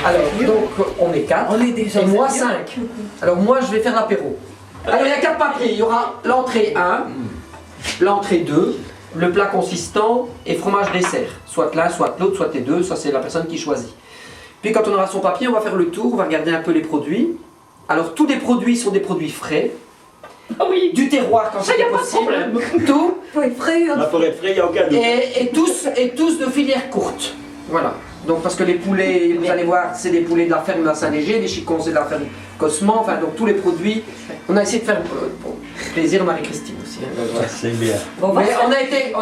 Alors, donc, on est 4. On est déjà et moi 5. Alors, moi, je vais faire l'apéro. Alors, il y a 4 papiers. Il y aura l'entrée 1, l'entrée 2, le plat consistant et fromage dessert. Soit l'un, soit l'autre, soit les deux. Ça, c'est la personne qui choisit. Puis, quand on aura son papier, on va faire le tour. On va regarder un peu les produits. Alors, tous les produits sont des produits frais. Oh oui. Du terroir quand c'est possible. Tout. Pour être frais. Pour être frais, il n'y a aucun doute. Et tous de filière courte. Voilà. Donc parce que les poulets, vous allez voir, c'est des poulets de la ferme de la Saint-Léger, les chicons c'est de la ferme Cosman, enfin donc tous les produits. On a essayé de faire pour plaisir Marie-Christine aussi. Hein, voilà. C'est bien. Bon, Mais on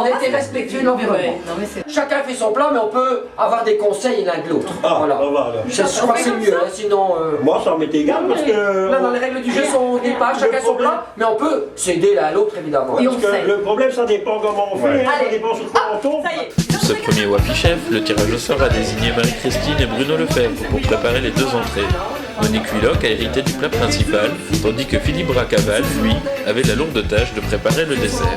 a été respectueux de l'environnement. Ouais, non, mais c'est- Chacun fait son plat, mais on peut avoir des conseils l'un de l'autre. Ah, Voilà. voilà. Je crois que c'est mieux, hein, sinon. Moi, ça m'est égal parce que. Non, les règles du jeu sont pas, chacun son plat, mais on peut s'aider l'un à l'autre évidemment. Parce que le problème, ça dépend comment on fait, hein, ça dépend sur quoi on tombe. Ça y est. Pour ce premier Wafi Chef, le tirage au sort a désigné Marie-Christine et Bruno Lefebvre pour préparer les 2 entrées. Monique Hullock a hérité du plat principal, tandis que Philippe Bracaval, lui, avait la lourde tâche de préparer le dessert.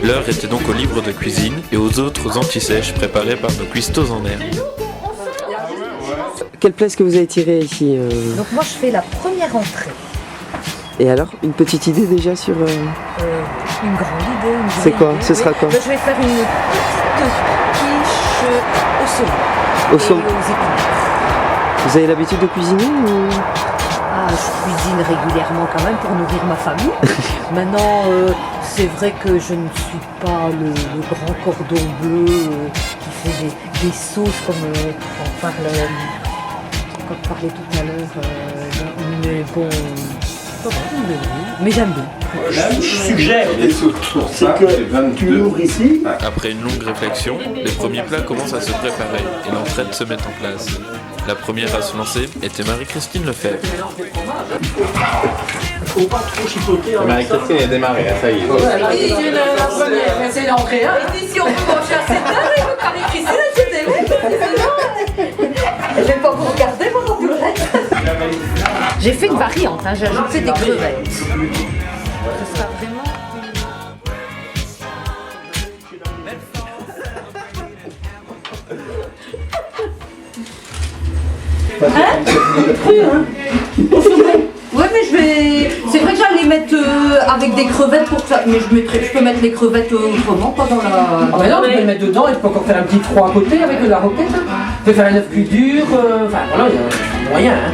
L'heure était donc au livre de cuisine et aux autres antisèches préparés par nos cuistots en herbe. Quel plat est-ce que vous avez tiré ici Donc moi je fais la première entrée. Et alors, une petite idée déjà sur... Une grande idée. Une C'est grande quoi? idée, Ce sera quoi? Ben, je vais faire une petite quiche au saumon. Au saumon. Et aux épinards. Vous avez l'habitude de cuisiner ou... Ah, je cuisine régulièrement quand même pour nourrir ma famille. Maintenant, c'est vrai que je ne suis pas le grand cordon bleu qui fait des sauces comme on parlait tout à l'heure. Mais bon, mais j'aime bien. Je suggère, c'est que tu l'ouvres ici. Après une longue réflexion, les premiers plats commencent à se préparer et l'entraide se met en place. La première à se lancer était Marie-Christine Lefebvre. Faut pas trop chipoter. Marie-Christine est démarrée, ça y est. Oui, c'est la première, mais c'est l'entrée 1. Et si on peut manger à 7 heures, et que Marie-Christine, c'était je vais pas vous regarder pendant tout le reste. J'ai fait une variante, hein, j'ai ajouté des crevettes. Ce sera vraiment... Ouais, mais je vais. C'est vrai que j'allais mettre avec des crevettes pour ça, mais je peux mettre les crevettes autrement, pas dans la. Ah bah non, tu peux le mettre dedans et tu peux encore faire un petit 3 à côté avec de la roquette. Hein. Tu peux faire un œuf plus dur, enfin voilà, il y a moyen. Hein.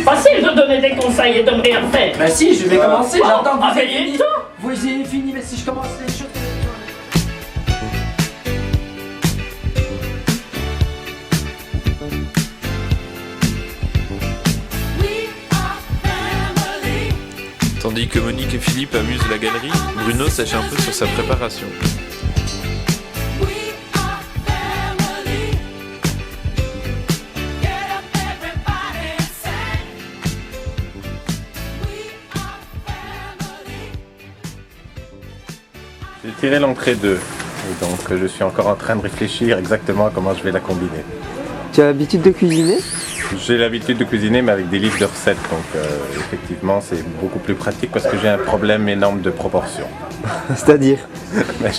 Facile de donner des conseils et de ne rien faire. Bah si, je vais commencer, j'entends que vous avez mais fini. toi Vous avez fini, mais si je commence les choses... Tandis que Monique et Philippe amusent la galerie, Bruno sèche un peu sur sa préparation. J'ai tiré l'entrée 2, et donc je suis encore en train de réfléchir exactement à comment je vais la combiner. Tu as l'habitude de cuisiner? J'ai l'habitude de cuisiner mais avec des livres de recettes, donc effectivement c'est beaucoup plus pratique parce que j'ai un problème énorme de proportion. C'est-à-dire? Mais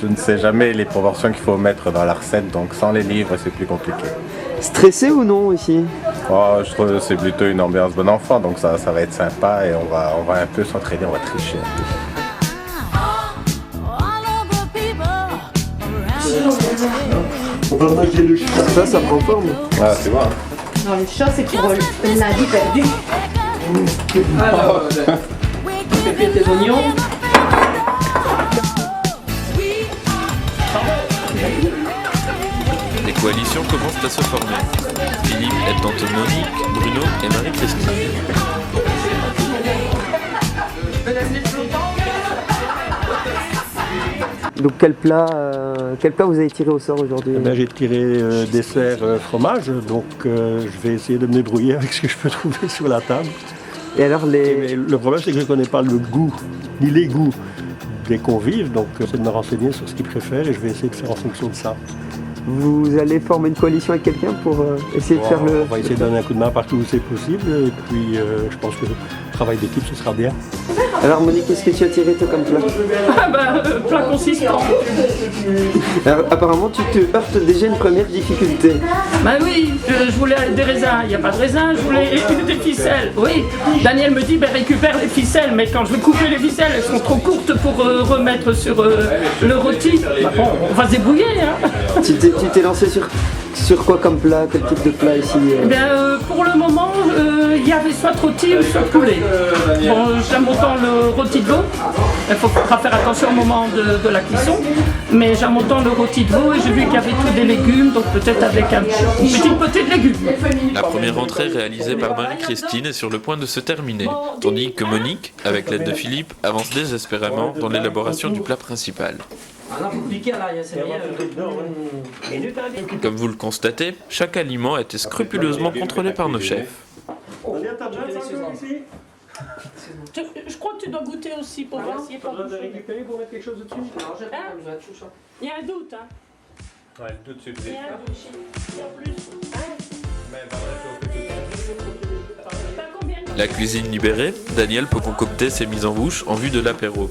je ne sais jamais les proportions qu'il faut mettre dans la recette, donc sans les livres c'est plus compliqué. Stressé ou non ici? Oh, je trouve que c'est plutôt une ambiance bon enfant, donc ça va être sympa et on va un peu s'entraîner, on va tricher un peu. On va manger le chat. Ça prend forme. Ah, tu vois. Non, le chat, c'est pour lundi perdu. Alors, tu fais tes oignons. Les coalitions commencent à se former. Philippe est entre Monique, Bruno et Marie-Christine. Donc quel plat vous avez tiré au sort aujourd'hui? Eh ben, j'ai tiré dessert fromage, donc je vais essayer de me débrouiller avec ce que je peux trouver sur la table. Et alors Mais le problème c'est que je ne connais pas le goût, ni les goûts des convives, donc c'est de me renseigner sur ce qu'ils préfèrent et je vais essayer de faire en fonction de ça. vous allez former une coalition avec quelqu'un pour essayer de faire le... On va essayer de donner un coup de main partout où c'est possible et puis je pense que le travail d'équipe ce sera bien. Alors Monique, qu'est-ce que tu as tiré toi comme plat? Ah bah, plat consistant. Alors apparemment tu te heurtes déjà une première difficulté. Bah oui, je voulais des raisins, il n'y a pas de raisins, je voulais des ficelles. Oui, Daniel me dit, ben, récupère les ficelles, mais quand je vais couper les ficelles, elles sont trop courtes pour remettre sur le rôti. Bah bon, on va se débrouiller, hein. Tu t'es lancé sur quoi comme plat? Quel type de plat ici? Eh bien, pour le moment, il y avait soit rôti ou soit poulet. Bon, j'aime autant le rôti de veau. Il faudra faire attention au moment de la cuisson. Mais j'aime autant le rôti de veau et j'ai vu qu'il y avait tous des légumes, donc peut-être avec une petite potée de légumes. La première entrée réalisée par Marie-Christine est sur le point de se terminer, tandis que Monique, avec l'aide de Philippe, avance désespérément dans l'élaboration du plat principal. Ah non, vous cliquez là, c'est rien. Comme vous le constatez, chaque aliment a été scrupuleusement contrôlé par nos chefs. Je crois que tu dois goûter aussi pour voir s'il n'y a pas de récupérer pour mettre quelque chose dessus? Il y a un doute, hein. Ouais, tout de suite. Il y a un doute. Et en plus, La cuisine libérée, Daniel peut concocter ses mises en bouche en vue de l'apéro.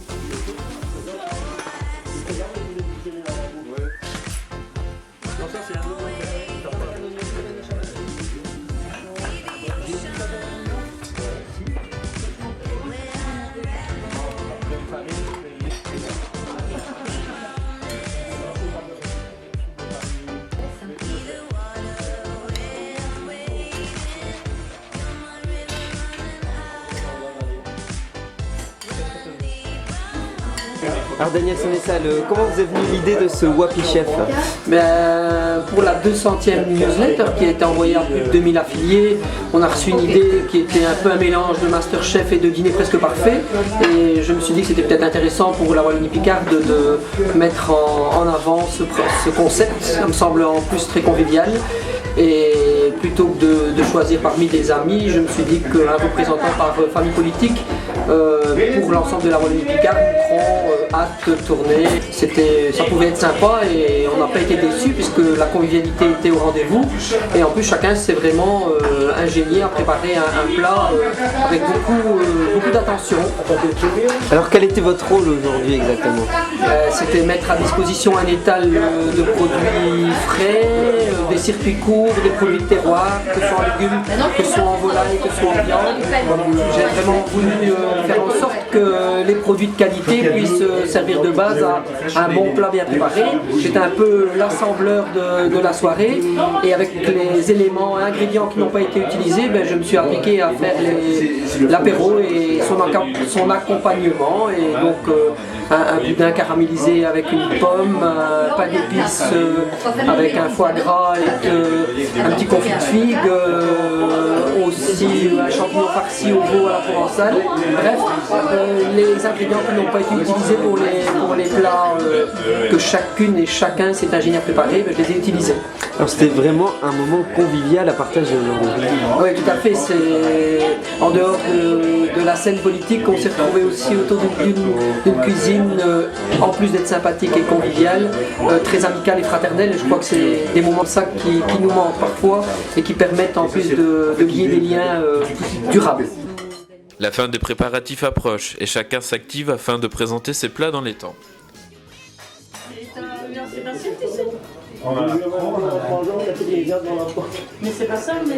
Alors Daniel Sénessal, comment vous est venue l'idée de ce Wapi Chef? Pour la 200e newsletter qui a été envoyée à plus de 2000 affiliés, on a reçu une idée qui était un peu un mélange de Masterchef et de dîner presque parfait. Et je me suis dit que c'était peut-être intéressant pour la Wallonie-Picarde de mettre en avant ce concept. Ça me semble en plus très convivial. Et plutôt que de choisir parmi des amis, je me suis dit qu'un représentant par famille politique pour l'ensemble de la Wallonie-Picarde prend hâte de tourner. Ça pouvait être sympa et on n'a pas été déçus puisque la convivialité était au rendez-vous. Et en plus chacun s'est vraiment ingénié à préparer un plat avec beaucoup d'attention. Alors quel était votre rôle aujourd'hui exactement? C'était mettre à disposition un étal de produits frais, des circuits courts, des produits de terroir, que ce soit en légumes, que ce soit en volaille, que ce soit en viande. J'ai vraiment voulu faire en sorte que les produits de qualité puissent servir de base à un bon plat bien préparé. J'étais un peu l'assembleur de la soirée et avec les éléments et ingrédients qui n'ont pas été utilisés, je me suis appliqué à faire l'apéro et son accompagnement. Et donc un boudin caramélisé avec une pomme, un pain d'épices avec un foie gras et un petit confit de figue, aussi un champignon farci au veau à la provençale. Bref, les ingrédients qui n'ont pas été utilisés pour les plats que chacune et chacun s'est ingénié à préparer, je les ai utilisés. Alors c'était vraiment un moment convivial à partager aujourd'hui. Oui, tout à fait. En dehors de la scène politique, on s'est retrouvé aussi autour d'une cuisine, en plus d'être sympathique et conviviale, très amicale et fraternelle. Et je crois que c'est des moments de ça qui nous manquent parfois et qui permettent en plus de lier des liens durables. La fin des préparatifs approche et chacun s'active afin de présenter ses plats dans les temps. mais c'est pas ça, mais...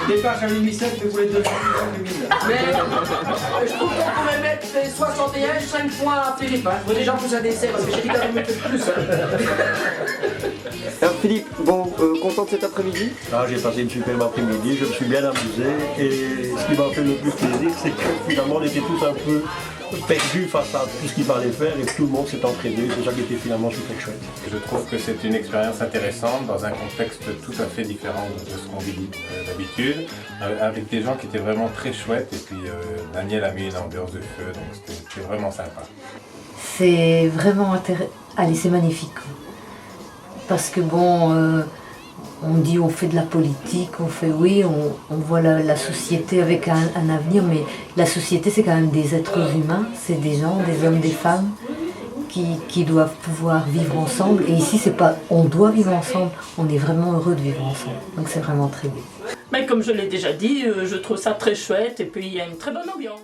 Départ à 2007, vous voulez 200 Mais je trouve qu'on pourrait mettre 61, 5 points à Philippe. Faut déjà plus un dessert parce que j'ai dit qu'on mettre plus. Alors Philippe, content de cet après-midi? J'ai passé une superbe après-midi, je me suis bien amusé et ce qui m'a fait le plus plaisir, c'est que finalement on était tous un peu perdus face à tout ce qu'il fallait faire et que tout le monde s'est entraîné, c'est ça qui était finalement super chouette. Je trouve que c'est une expérience intéressante dans un contexte tout à fait différent de ce qu'on vit d'habitude, avec des gens qui étaient vraiment très chouettes et puis Daniel a mis une ambiance de feu, donc c'était vraiment sympa. C'est vraiment intéressant. Allez, c'est magnifique. Parce que on dit on fait de la politique, on voit la société avec un avenir, mais la société c'est quand même des êtres humains, c'est des gens, des hommes, des femmes qui doivent pouvoir vivre ensemble. Et ici c'est pas on doit vivre ensemble, on est vraiment heureux de vivre ensemble. Donc c'est vraiment très beau. Mais comme je l'ai déjà dit, je trouve ça très chouette et puis il y a une très bonne ambiance.